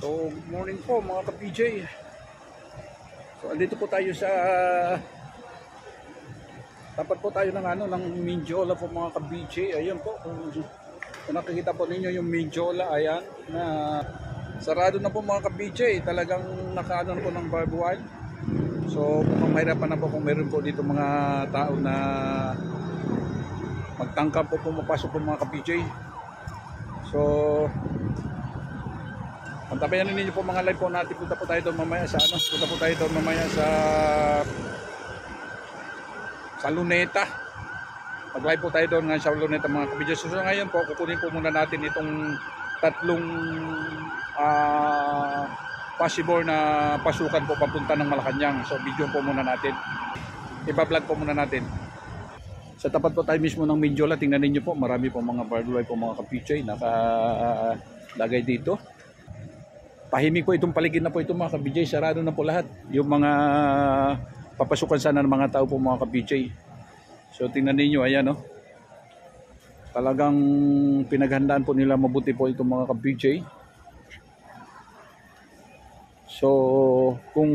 So, good morning po mga ka-PJ. So, andito po tayo sa tapat po tayo ng ng Mindiola po mga ka-PJ. Ayan po, kung nakikita po ninyo yung Mindiola, ayan, na sarado na po mga ka-PJ. Talagang nakaano na po ng barbed wire. So, mukhang mahirapan na po kung meron po dito mga tao na magtangkap po pumapasok po mga ka-PJ. So, pantabayan ninyo po mga live po natin. Punta po tayo doon mamaya sa punta po tayo doon mamaya sa Luneta. Mag-live po tayo doon ngayon sa Luneta mga kabidyo. So ngayon po, kukunin po muna natin itong tatlong possible na pasukan po papunta ng Malacanang. So video po muna natin. Iba-vlog po muna natin. Sa tapat po tayo mismo ng Mindiola, tingnan niyo po, marami po mga barbed wire po mga kabidyo nakalagay dito. Tahimik po itong paligid na po ito mga ka-BJ. Sarado na po lahat. Yung mga papasukan sana ng mga tao po mga ka-BJ. So tingnan ninyo, ayan o. Talagang pinaghandaan po nila mabuti po itong mga ka-BJ. So kung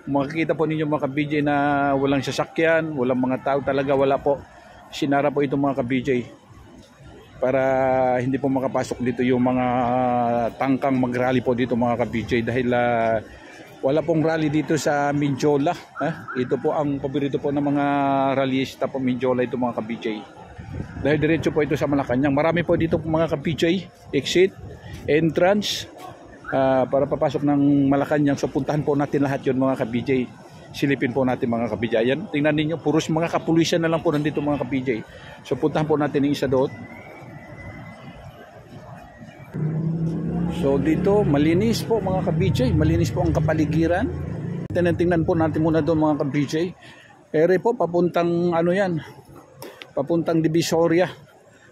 makikita po ninyo mga ka-BJ na walang sasakyan, walang mga tao talaga, wala po. Sinara po itong mga ka-BJ. Para hindi po makapasok dito yung mga tangkang mag-rally po dito mga ka-BJ dahil wala pong rally dito sa Mindiola. Ito po ang paborito po ng mga rallyista po Mindiola ito mga ka-BJ. Dahil diretso po ito sa Malacanang. Marami po dito mga ka-BJ, exit, entrance para papasok ng Malacanang. So puntahan po natin lahat yun mga ka-BJ. Silipin po natin mga ka-BJ. Ayan, tingnan ninyo, puros mga kapulisan na lang po nandito mga ka-BJ. So puntahan po natin yung isa doon. So dito malinis po mga ka-BJ, malinis po ang kapaligiran. Tingnan po natin muna doon mga ka-BJ. Ere po papuntang yan, papuntang Divisoria.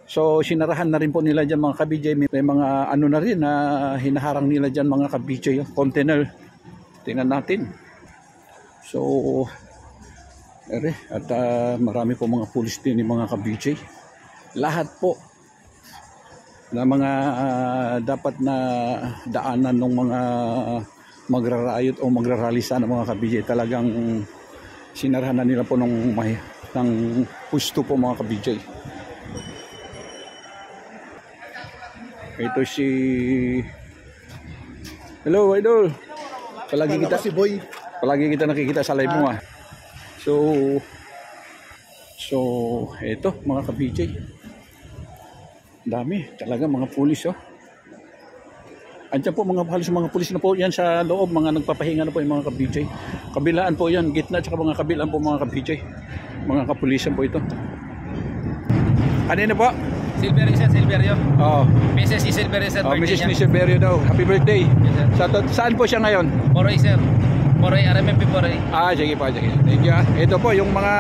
So sinarahan na rin po nila diyan mga ka-BJ. May mga na rin na hinaharang nila diyan mga ka-BJ, container. Tingnan natin. So ere at marami po mga pulis din mga ka-BJ. Lahat po na mga dapat na daanan ng mga magrarayot o magrarally sana mga ka-BJ, talagang sinarahan na nila po ng pusto po mga ka-BJ. Ito si hello idol, palagi kita nakikita sa live mo So ito mga ka-BJ, dami talaga mga pulis Andiyan po halos mga pulis na po yan sa loob, mga nagpapahinga na po yung mga ka-BJ. Kabilaan po yan, gitna at saka mga kabilaan po mga ka-BJ. Mga kapulisan po ito. Ano na po? Silverio sir, Silverio. Oo. Mrs. ni Silverio sir. Mrs. ni Silverio daw. Happy birthday. Yes, saan po siya ngayon? Poroy sir. Poroy, RMMP Poroy. Sige po, sige. Thank you. Ito po yung mga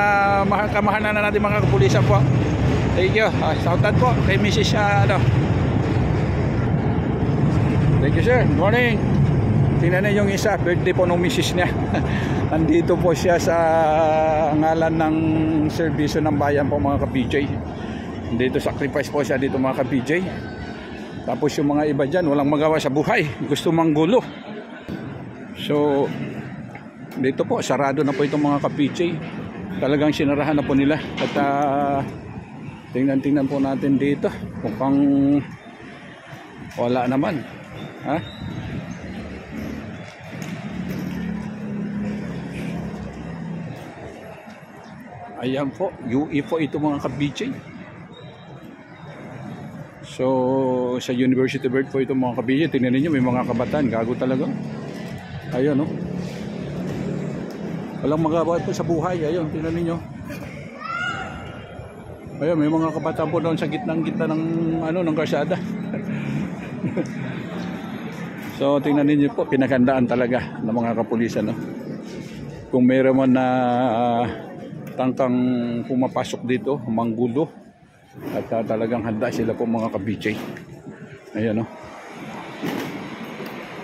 kamahanan na natin mga kapulisan po. Thank you. Shoutout po kay Mrs. Thank you sir. Good morning. Tingnan na yung isa, birthday po ng Mrs. niya. Nandito po siya sa ngalan ng serbisyo ng bayan po mga ka-BJ. Dito sacrifice po siya dito mga ka-BJ. Tapos yung mga iba dyan walang magawa sa buhay, gusto manggulo. So dito po sarado na po itong mga ka-BJ. Talagang sinarahan na po nila. At tingnan po natin dito. Mukhang wala naman. Ayan po, UE po ito mga ka-BJ. So sa University Bird po ito mga ka-BJ. Tingnan niyo may mga kabataan, gago talaga. Ayun walang magawa po sa buhay. Ayun, tingnan niyo. Ayun, may mga kabataan po doon sa gitna ng ng karsada. So tingnan niyo po, pinaghandaan talaga ng mga kapulisan Kung mayroon man na tangkang pumapasok dito, manggulo, at talagang handa sila po mga ka-BJ. Ayan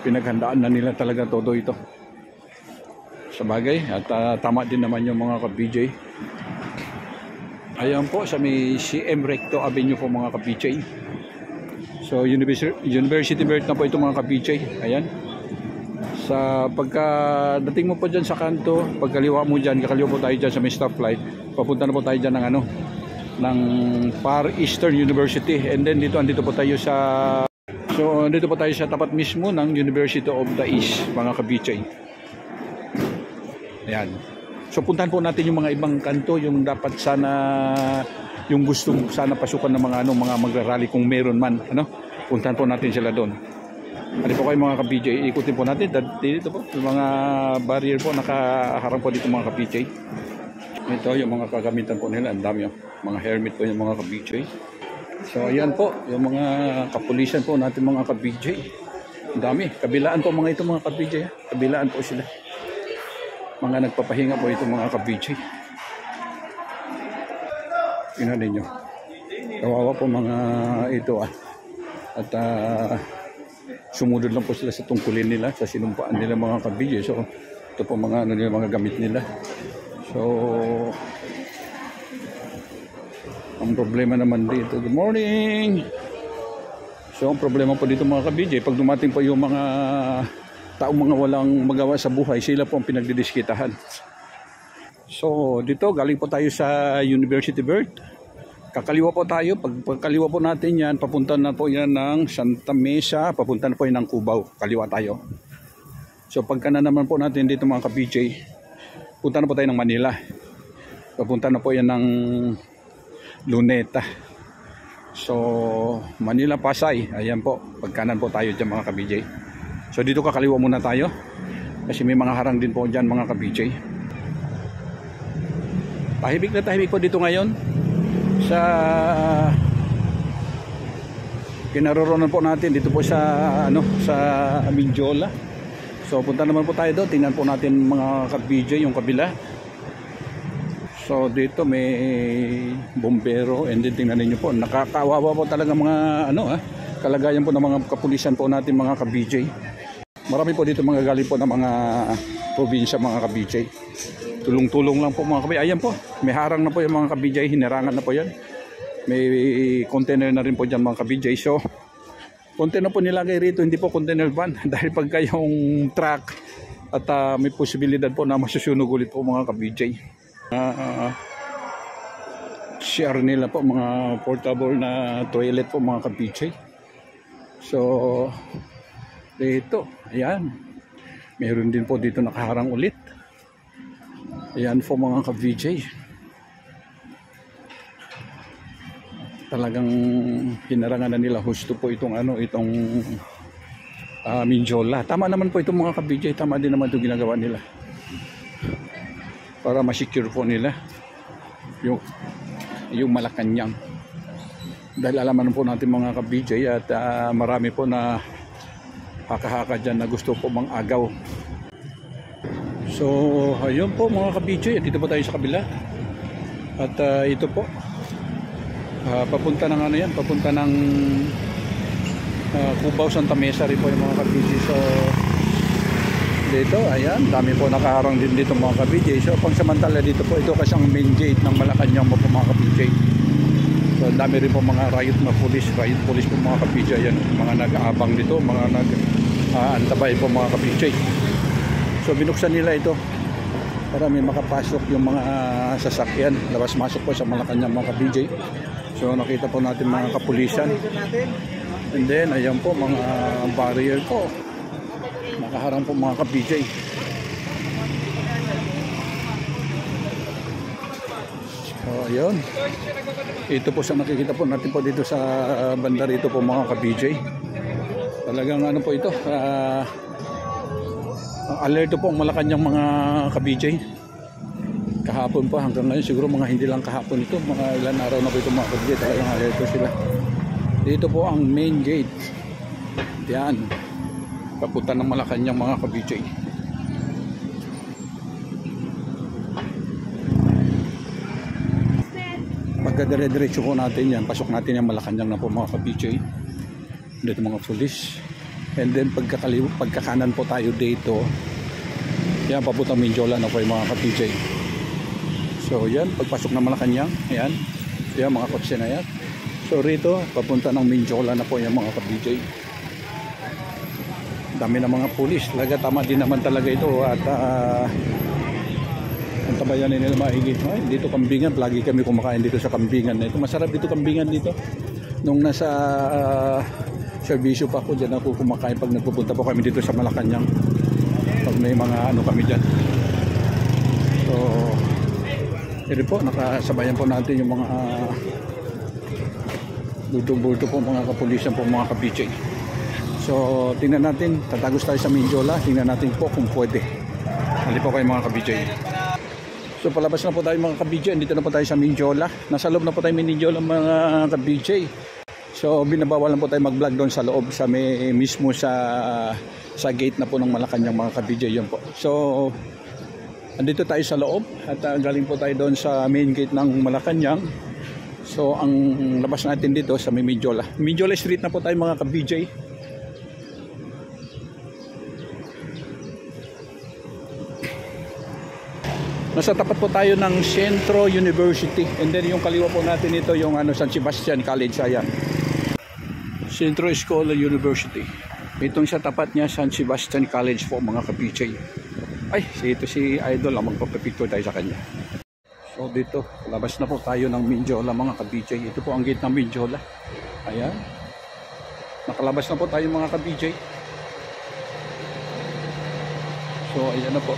pinaghandaan na nila talaga todo ito. Sa bagay, at tama din naman yung mga ka-BJ. Ayan po sa may CM Recto Avenue po mga ka-BJ. So University Belt na po ito mga ka-BJ. Ayan. Sa pagkadating mo po dyan sa kanto, pagkaliwa mo dyan, kakaliwa po tayo dyan sa may stoplight, papunta na po tayo dyan ng ano, ng Far Eastern University. And then andito po tayo sa, so andito po tayo sa tapat mismo ng University of the East mga ka-BJ. Ayan. So puntahan po natin yung mga ibang kanto, yung dapat sana, yung gusto sana pasukan ng mga ano, mga magrarally kung meron man, ano, puntahan po natin sila doon. Ano po kayo mga ka-BJ, ikutin po natin dito po, yung mga barrier po nakaharang po dito mga ka-BJ. Ito yung mga kagamitan po nila, ang dami yung mga helmet po yung mga ka-BJ. So ayan po, yung mga kapulisan po natin mga ka-BJ. Ang dami, kabilaan po mga ito mga ka-BJ, kabilaan po sila. Mga nagpapahinga po ito mga ka-BJ. Tingnan ninyo, kawawa po mga ito at sumunod lang po sila sa tungkulin nila, sa sinumpaan nila mga ka-BJ. So ito po mga ano nila, mga gamit nila. So ang problema naman dito, good morning. So ang problema po dito mga ka-BJ, pag dumating po yung mga taong mga walang magawa sa buhay, sila po ang pinagdidiskitahan. So dito galing po tayo sa University Belt. Kakaliwa po tayo, pagkaliwa po natin yan, papunta na po yan ng Santa Mesa, papunta na po yan ng Cubao, kaliwa tayo. So pagka na naman po natin dito mga ka-BJ, punta na po tayo ng Manila, papunta na po yan ng Luneta. So Manila, Pasay, ayan po, pagkanan po tayo dyan mga ka-BJ. So dito kakaliwa muna tayo, kasi may mga harang din po dyan mga ka-BJ. Tahimik na tahimik po dito ngayon sa kinaroroonan po natin dito po sa ano, sa Mindiola. So punta naman po tayo doon, tingnan po natin mga ka-BJ yung kabila. So dito may bombero, and then tingnan niyo po, nakakaawa po talaga mga ano kalagayan po ng mga kapulisan po natin mga ka-BJ. Marami po dito mga galing po ng mga probinsya mga ka-BJ. Tulong-tulong lang po mga ka-BJ. Ayan po, may harang na po yung mga ka-BJ, hinarangan na po yan. May container na rin po dyan mga ka-BJ. So, container po nilagay rito, hindi po container van. Dahil pagka yung truck at may posibilidad po na masusunog ulit po mga ka-BJ. Share nila po mga portable na toilet po mga ka-BJ. So, dito, ayan. Meron din po dito nakaharang ulit. Ayan po mga ka-BJ. Talagang hinarangan na nila, husto po itong ano, itong Mindiola. Tama naman po itong mga ka-BJ, tama din naman itong ginagawa nila. Para ma-secure po nila yung Malacanang. Dahil alaman po natin mga ka-BJ at marami po na haka-haka dyan na gusto po mang agaw. So ayun po mga ka-BJ, dito po tayo sa kabila. At ito po papunta ng ano yan, papunta ng Cubao, Santa Mesa rin po yung mga ka-BJ. So dito, ayan, dami po nakaharang din dito mga ka-BJ. So pagsamantala dito po, ito kasi ang main gate ng Malacanang po mga ka-BJ. So dami rin po mga riot police po mga ka-BJ. Ayan, mga nag-aabang dito, mga nag-antabay po mga ka-BJ. So binuksan nila ito para may makapasok yung mga sasakyan, labas-masok po sa Malacanang mga ka-BJ. So nakita po natin mga kapulisan. And then ayan po mga barrier po, nakaharang po mga ka-BJ. So ayun, ito po sa nakikita po natin po dito sa banda rito po mga ka-BJ. Talagang ano po ito, alerto po ang Malacanang mga ka-BJ. Kahapon pa hanggang ngayon, siguro mga hindi lang kahapon ito, mga ilan araw na po ito mga ka-BJ, talagang alerto sila. Dito po ang main gate. Yan, papunta ng Malacanang mga ka-BJ. Pagka-dire-diretso po natin yan, pasok natin yung Malacanang na po mga ka-BJ. Dito mga pulis. And then pagkakanan po tayo dito, yan, papuntang Mindiola na po yung mga ka-BJ. So yan, pagpasok ng Malacanang, yan, yan mga kotse na yan. So rito, papunta ng Mindiola na po yung mga ka-BJ. Dami ng mga pulis. Talaga tama din naman talaga ito at ang tabayanin nila maigi. Ay, dito Kambingan, lagi kami kumakain dito sa Kambingan. Ito masarap dito Kambingan dito. Nung nasa servisyo pa ako, dyan ako kumakain pag nagpupunta po kami dito sa Malacanang. Pag may mga ano kami dyan. So, ito po, nakasabayan po natin yung mga bulto-bulto po mga kapulisan po mga ka-BJ. So, tingnan natin, tatagos tayo sa Mindiola. Tingnan natin po kung pwede. Hali po kayo mga ka-BJ. So palabas na po tayo mga ka-BJ, dito na po tayo sa Mindiola. Nasa loob na po tayo Mindiola mga ka-BJ. So binabawalan po tayo mag-vlog doon sa loob, sa mismo sa gate na po ng Malacanang mga ka-BJ yun po. So andito tayo sa loob at galing po tayo doon sa main gate ng Malacanang. So ang labas natin dito sa Mindiola. Mindiola Street na po tayo mga ka-BJ. Nasa tapat po tayo ng Centro University. And then yung kaliwa po natin ito yung San Sebastian College. Ayan. Centro Escola University. Itong sa tapat niya San Sebastian College po mga ka-BJ. Ay, ito si Idol. Magpapapicture tayo sa kanya. So dito, labas na po tayo ng Mindiola mga ka-BJ. Ito po ang gate ng Mindiola. Ayan. Nakalabas na po tayo mga ka-BJ. So ayan na po.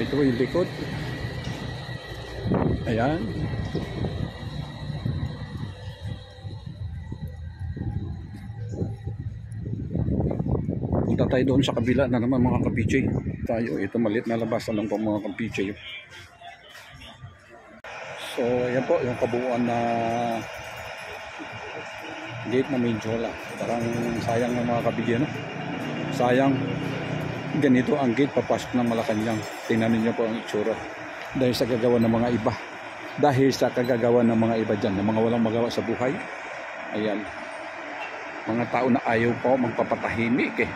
Ito yung likod. Ayan. Punta tayo doon sa kabila na naman mga ka-BJ. Tayo, ito maliit na labasan lang po mga ka-BJ. So, ayan po yung kabuuan na gate na Mindiola. Parang sayang ng mga ka-BJ, no? Sayang. Ganito ang gate papasok ng Malacanang. Tingnan niyo po ang itsura. Dahil sa kagagawa ng mga iba. Dahil sa kagagawa ng mga iba dyan, ng mga walang magawa sa buhay. Ayan. Mga tao na ayaw po magpapatahimik eh.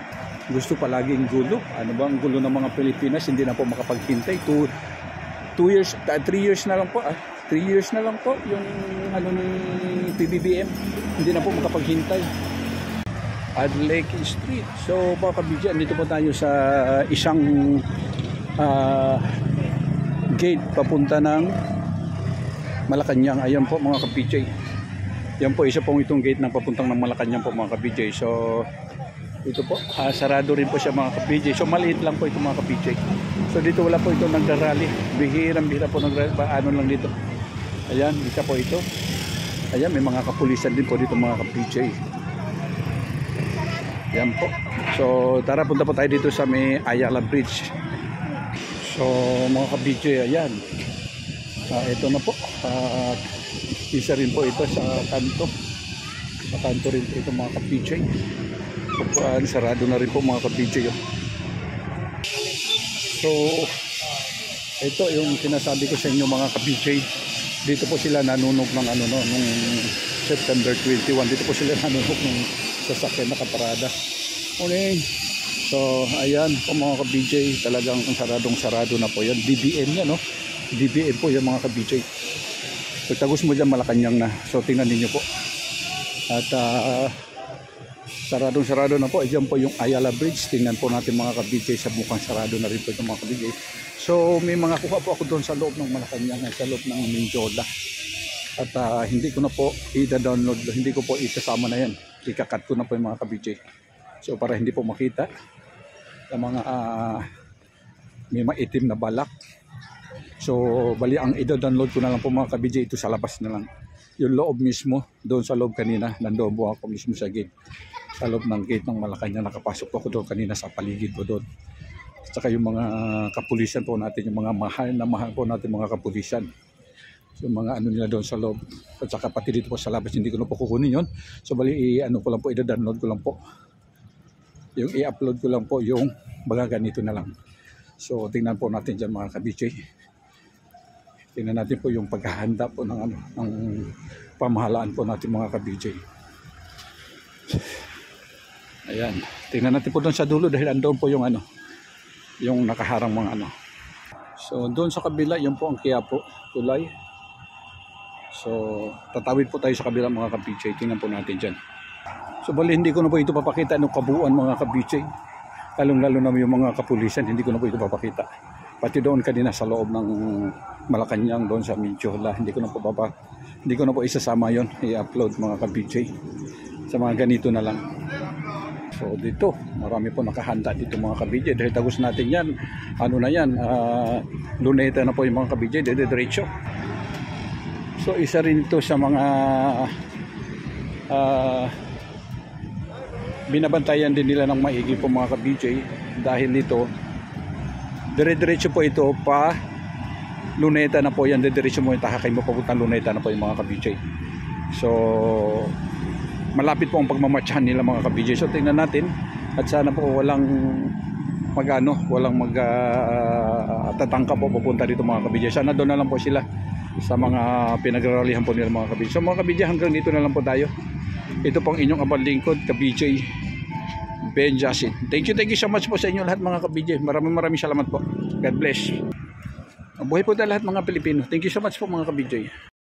Gusto palaging gulo. Ano ba ang gulo ng mga Pilipinas? Hindi na po makapaghintay. 3 years na lang po. 3 years na lang po yung ano ni PBBM. Hindi na po makapaghintay. Lake Street. So mga ka-BJ, dito po tayo sa isang gate papunta ng Malacanang. Ayan po mga ka-BJ. Yan po isa pong itong gate ng papuntang ng Malacanang po mga ka-BJ. So ito po, sarado rin po siya mga ka-BJ. So maliit lang po ito mga ka-BJ. So dito wala po ito nagdarally. Bihirang-bihira po ano lang dito. Ayan, isa po ito. Ayan, may mga kapulisan din po dito mga ka-BJ. Yan po. So tara, punta po tayo dito sa may Ayala Bridge. So mga ka-BJ, ayan. Ito na po. Isa rin po ito sa kanto. Sa kanto rin po ito mga ka-BJ. Sarado na rin po mga ka-BJ. So ito yung sinasabi ko sa inyo mga ka-BJ. Dito po sila nanunog ng nung September 21. Dito po sila nanunog ng sasakyan nakaparada. Okay. So ayan po mga ka-BJ, talagang saradong-sarado na po yan. DBM yan, no? DBM po yan mga ka-BJ. Pagtagos mo dyan Malacanang na. So tingnan ninyo po. At saradong-sarado na po. Ayan po yung Ayala Bridge. Tingnan po natin mga ka-BJ, sa mukhang sarado na rin po ito mga ka-BJ. So may mga kuha po ako doon sa loob ng Malacanang, sa loob ng Mindiola. At hindi ko na po i-download, hindi ko po isasama na yan. Ikakat ko na po yung mga ka-BJ. So para hindi po makita yung mga may maitim na balak. So bali ang i-download ko na lang po mga ka-BJ, ito sa labas na lang. Yung loob mismo, doon sa loob kanina, nandoon po ako mismo sa gate. Sa loob ng gate ng Malacanang, nakapasok po ako doon kanina sa paligid po doon. At saka yung mga kapulisan po natin, yung mga mahal po natin mga kapulisan. Yung mga ano nila doon sa loob. At saka pati dito po sa labas, hindi ko na po kukunin yun. So bali ko lang po, i-download ko lang po. Yung i-upload ko lang po yung baga ganito na lang. So tingnan po natin dyan mga ka-BJ. Tingnan natin po yung paghahanda po ng pamahalaan po natin mga ka-BJ. Ayan, tingnan natin po doon sa dulo dahil andoon po yung ano, yung nakaharang mga ano. So doon sa kabila, yun po ang Quiapo tulay. So tatawid po tayo sa kabila mga ka-BJ, tingnan po natin dyan. So bali hindi ko na po ito papakita ng kabuuan mga ka-BJ, lalong-lalo na yung mga kapulisan, hindi ko na po ito papakita. Pati doon kanina sa loob ng Malacanang, doon sa Midjola, hindi ko na po isasama yon, i-upload mga ka-BJ. Sa mga ganito na lang. So dito, marami po nakahanda dito mga ka-BJ, dahil tagos natin yan, ano na yan, luneta na po yung mga ka-BJ, diretso. So isa rin ito sa mga binabantayan din nila ng maigi po mga ka-BJ, dahil dito dire-diretso po ito pa luneta na po yan, dire-diretso mo yung takakay mo papuntang luneta na po yung mga ka-BJ. So malapit po ang pagmamarchahan nila mga ka-BJ. So tingnan natin at sana po walang tatangka po papunta dito mga ka-BJ. Sana doon na lang po sila sa mga pinagraralihan po nila mga ka-BJ. So mga ka-BJ, hanggang dito na lang po tayo. Ito pong inyong abang lingkod, ka-BJ Ben Jasin. Thank you so much po sa inyo lahat mga ka-BJ. Maraming salamat po. God bless. Mabuhay po tayo lahat mga Pilipino. Thank you so much po mga ka-BJ.